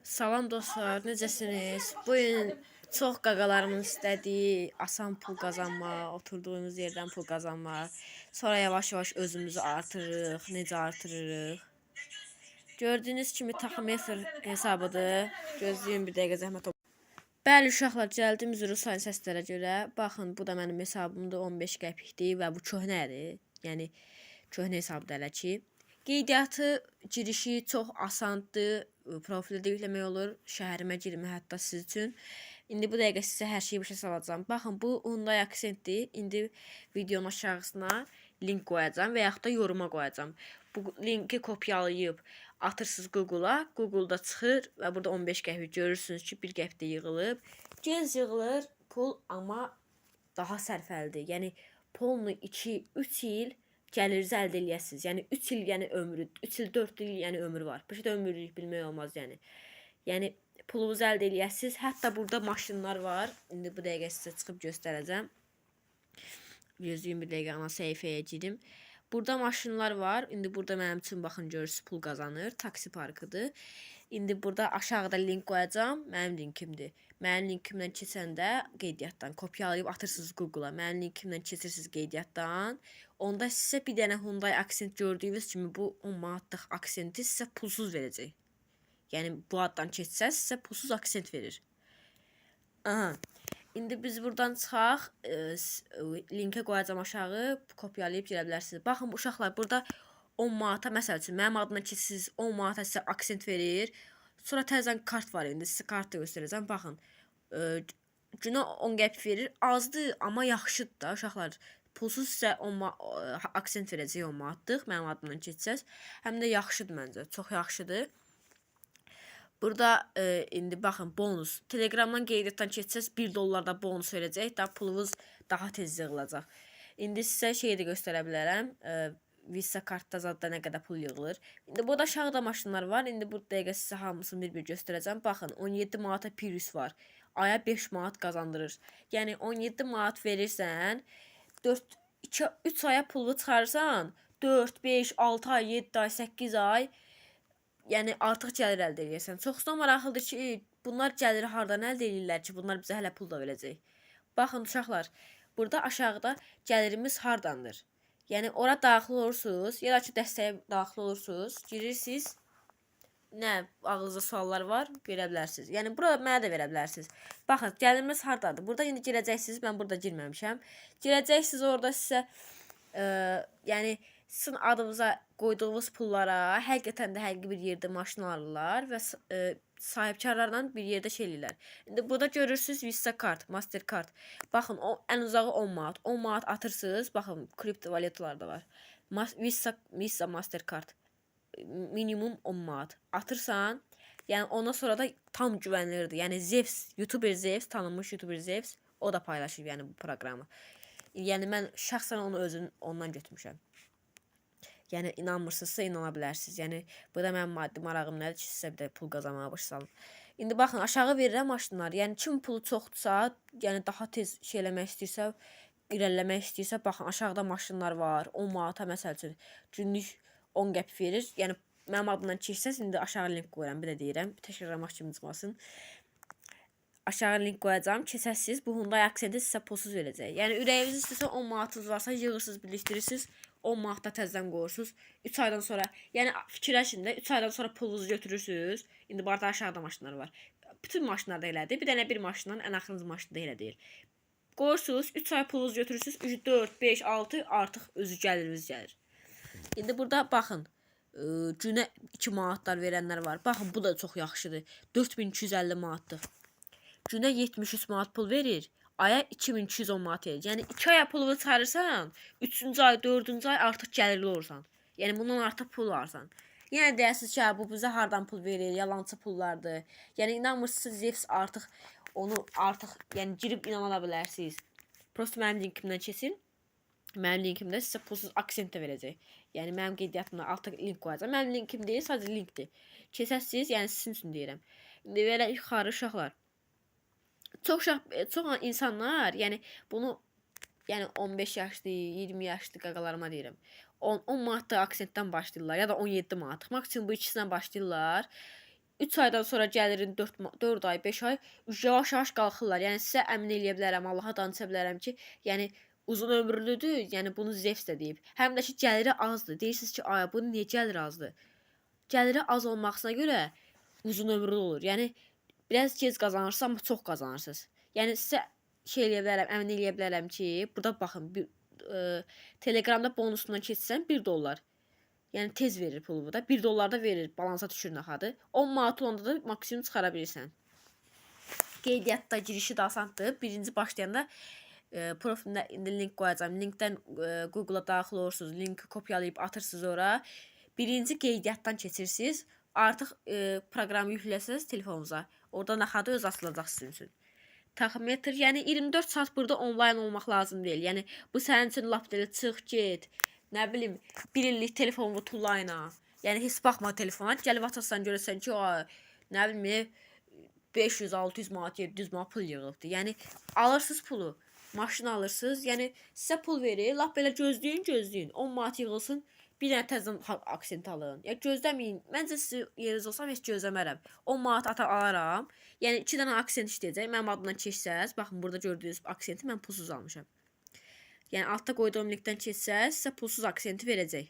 Salam dostlar, necəsiniz? Bugün çox qaqalarımın istədiyi asan pul qazanmaq, oturduğumuz yerdən pul qazanmaq. Sonra yavaş-yavaş özümüzü artırırıq. Necə artırırıq? Gördüyünüz kimi taxometr hesabıdır. Gözləyin bir dəqiqə zəhmət olun. Bəli uşaqlar, gəldim üzrü sayın səslərə görə. Baxın, bu da mənim hesabımdır, 15 qəpikdir və bu köhnədir. Yəni köhnə hesabdır hələ ki. Qeydiyyatı girişi çox asandır. Profildə yükləmək olur. Şəhərimə girmə hətta siz üçün. İndi bu dəqiqə sizə hər şeyi başa salacağam. Baxın, bu Hyundai Accentdir. İndi videonun aşağısına link qoyacağam və yaxud da yoruma qoyacağım. Bu linki kopyalayıb atırsınız Google-a. Google-da çıxır və burada 15 qəpik görürsünüz ki, 1 qəpikdə yığılıb. Gec yığılır pul, amma daha sərfəlidir. Yəni pulunu 2-3 il gəlirinizi əldə eləyəsiniz. Yəni 3 il yəni ömrü, 3 il 4 il yəni ömrü var. Bu şeydə ömürlük bilmək olmaz yəni. Yəni pulunuzu əldə eləyəsiniz. Hətta burada maşınlar var. İndi bu dəqiqə sizə çıxıb göstərəcəm. Gözlüyüm bir dəqiqə ana səhifəyə girim. Burada maşınlar var. İndi burada mənim üçün baxın görürsünüz pul qazanır. Taksi parkıdır. İndi burada aşağıda link qoyacağam. Mənim linkimdir. Mənim linkimdən keçəndə qeydiyyatdan kopyalayıb atırsınız Google-a. Mənim linkimdən keçirsiniz qeydiyyatdan. Onda sizə bir dənə Hyundai Accent gördüyünüz kimi bu 10 manatlıq Accenti sizə pulsuz verəcək. Yəni bu addan keçsəz sizə pulsuz Accent verir. Aha. İndi biz buradan çıxaq. Linkə qoyacağam aşağı. Kopyalayıb girə bilərsiniz. Baxın uşaqlar, burada 10 manata məsəl üçün mənim adımdan keçsiniz 10 manata sizə Accent verir. Sonra təzən kart var indi. Sizə kartı göstərəcəm. Baxın. Günə 10 qəpik verir. Azdır, amma yaxşıdır da uşaqlar. Pulsuz sizə 10 Accent verəcək 10 manatlıq mənim adımdan keçsəz. Həm də yaxşıdır məncə. Çox yaxşıdır. Burada indi baxın bonus. Telegramdan qeydiyyatdan keçsəz 1 dollar da bonus verəcək. Da pulunuz daha tez yığılacaq. İndi sizə şey də göstərə bilərəm. Visa kartda zadda nə qədər pul yığılır. İndi burada aşağıda maşınlar var. İndi bu dəqiqə sizə hamısını bir-bir göstərəcəm. Baxın 17 manata Prius var. Aya 5 manat qazandırır. Yəni 17 manat verirsən 3 aya pulu çıxarsan 4, 5, 6 ay, 7 ay, 8 ay yəni artıq gəlir əldə edirsən. Çoxdan maraqlıdır ki, bunlar gəliri hardan əldə edirlər ki, bunlar bizə hələ pul da verəcək. Baxın uşaqlar, burada aşağıda gəlirimiz hardandır. Yəni ora daxil olursunuz, ya da ki dəstəyə daxil olursunuz, girirsiniz. Nə ağızda suallar var, verə bilərsiniz. Yəni bura mənə də verə bilərsiniz. Baxın, gəlirimiz hardadır. Burada indi girəcəksiniz, mən burada girməmişəm. Girəcəksiniz orada sizə yəni sizin adınıza qoyduğunuz pullara həqiqətən də həqiqi bir yerdə maşın alırlar və sahibkarlarla bir yerdə şey eləyirlər. İndi burada görürsünüz Visa kart, Mastercard. Baxın, ən uzağı 10 manat. 10 manat atırsınız. Baxın, kriptovalyutalar da var. Visa Mastercard. Minimum 10 manat. Atırsan, yəni ondan sonra da tam güvənilirdir. Yəni Zevs, YouTuber Zevs, tanınmış YouTuber Zevs, o da paylaşır yəni bu proqramı. Yəni mən şəxsən onu ondan götürmüşəm. Yəni inanmırsınızsa inana bilərsiniz. Yəni bu da mənim maddi marağım nədir ki, sizə bir də pul qazanmağa başlayalım. İndi baxın, aşağı verirəm maşınlar. Yəni kim pulu çoxdursa, yəni daha tez şey eləmək istəyirsə, irəliləmək istəyirsə, baxın aşağıda maşınlar var. 10 manata məsəl üçün günlük 10 qəpik verir. Yəni mənim adımdan keçsəz, indi aşağı link qoyuram, bir də deyirəm. Təkrarlamaq kimi çıxmasın. Aşağı link qoyacağam. Keçəsiz, bu Hyundai Accent sizə pulsuz verəcək. Yəni ürəyiniz istəsə 10 manatınız varsa yığırsınız, birləşdirirsiniz. 10 manatda təzədən qoyursunuz. 3 aydan sonra, yəni fikirləşin də 3 aydan sonra pulunuzu götürürsünüz. İndi burada aşağıda maşınlar var. Bütün maşınlarda elədir. Bir dənə bir maşından ən axırıncı maşında elə deyil. Qoyursunuz, 3 ay pulunuzu götürürsünüz. 3, 4, 5, 6 artıq özü gəliriniz gəlir. İndi burada baxın. Günə 2 manatlar verənlər var. Baxın, bu da çox yaxşıdır. 4250 manatlıq. Günə 73 manat pul verir. Aya 2210 manat verir. Yəni 2 aya pulunu çıxarırsan, 3-cü ay, 4-cü ay artıq gəlirli olursan. Yəni bundan artıq pul alırsan. Yəni deyəsiniz ki, bu bizə hardan pul verir, yalancı pullardır. Yəni inanmırsınız, Zevs artıq onu yəni girib inana bilərsiniz. Prosto mənim linkimdən keçin. Mənim linkimdə sizə pulsuz Accent də verəcək. Yəni mənim qeydiyyatımda alta link qoyacağam. Mənim linkim deyil, sadəcə linkdir. Keçəsiniz, yəni sizin üçün deyirəm. İndi belə yuxarı uşaqlar. Çox insanlar, yəni bunu yəni 15 yaşlı, 20 yaşlı qaqalarıma deyirəm. 10 manatlıq Accentdən başlayırlar ya da 17 manatlıq. Maksimum bu ikisindən başlayırlar. 3 aydan sonra gəlirin 4 ay, 5 ay yavaş-yavaş qalxırlar. Yəni sizə əmin eləyə bilərəm, Allaha danışa bilərəm ki, yəni uzun ömürlüdür. Yəni bunu Zevs də deyib. Həm də ki, gəliri azdır. Deyirsiniz ki, ay bunun niyə gəliri azdır? Gəliri az olmasına görə uzun ömürlü olur. Yəni biraz gec qazanırsınız, amma çox qazanırsınız. Yəni sizə şey eləyə bilərəm, əmin eləyə bilərəm ki, burada baxın, Telegramda bonusundan keçsən $1. Yəni tez verir pulu bu da. $1 da verir, balansa düşür naxadı. 10 manat olanda da maksimum çıxara bilirsən. Qeydiyyatda girişi də asandır. Birinci başlayanda profilimdə indi link qoyacağam. Linkdən Google-a daxil olursunuz. Linki kopyalayıb atırsınız ora. Birinci qeydiyyatdan keçirsiniz. Artıq proqramı yükləsəniz telefonunuza. Orada naxadı öz asılacaq sizin üçün. Taxometr, yəni 24 saat burada onlayn olmaq lazım deyil. Yəni bu sənin üçün lap belə çıx get. Nə bilim, 1 illik telefonumu tullayla. Yəni heç baxma telefona, gəlib açarsan görəsən ki, nə bilim 500-600 manat, 700 manat pul yığılıbdı. Yəni alırsınız pulu, maşın alırsınız. Yəni sizə pul verir, lap belə gözləyin. 10 manat yığılsın, bir dənə təzə aksent alın. Ya gözləməyin. Məncə siz yeriniz olsam heç gözləmərəm. 10 manat alaram. Yəni 2 dənə aksent işləyəcək. Mənim adımdan keçsəz, baxın burada gördüyünüz aksenti mən pulsuz almışam. Yəni altda qoyduğum linkdən keçsəz, sizə pulsuz aksenti verəcək.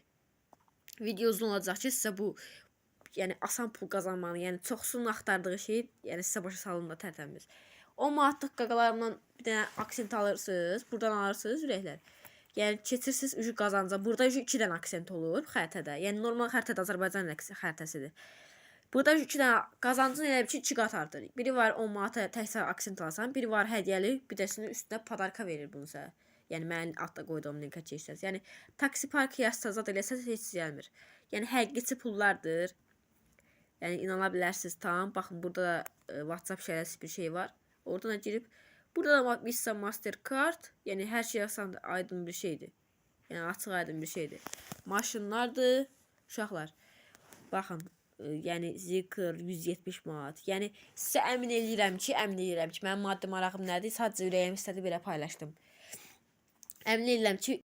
Video uzun olacaq ki, sizə bu yəni asan pul qazanmanı, yəni çoxsunun axtardığı şey, yəni sizə başa salınma tərtəmiz. 10 manatlıq qaqalarımdan bir dənə aksent alırsınız, buradan alırsınız ürəklər. Yəni keçirsiniz ücü qazanca. Burada 2 dənə aksent olur xəritədə. Yəni normal xəritədə Azərbaycan xəritəsidir. Burada 2 dənə qazancın elə bir ki 2 qat artır. Biri var 10 manata təkcə aksent alsan, biri var hədiyyəli, bir dəsinin üstünə padarka verir bunu sizə. Yəni mənim altda qoyduğum linkə keçsəz. Yəni taksi parkı yazsaz da eləsəz heç gəlmir. Yəni həqiqi pullardır. Yəni inana bilərsiniz tam. Baxın burada WhatsApp şərəsi bir şey var. Oradan girib burada da Visa, Mastercard, yəni hər şey aydın bir şeydir. Yəni açıq aydın bir şeydir. Maşınlardır, uşaqlar. Baxın, yəni Zikr 170 manat. Yəni sizə əmin eləyirəm ki, mənim maddi marağım nədir? Sadəcə ürəyim istədi belə paylaşdım. Əmin eləyirəm ki,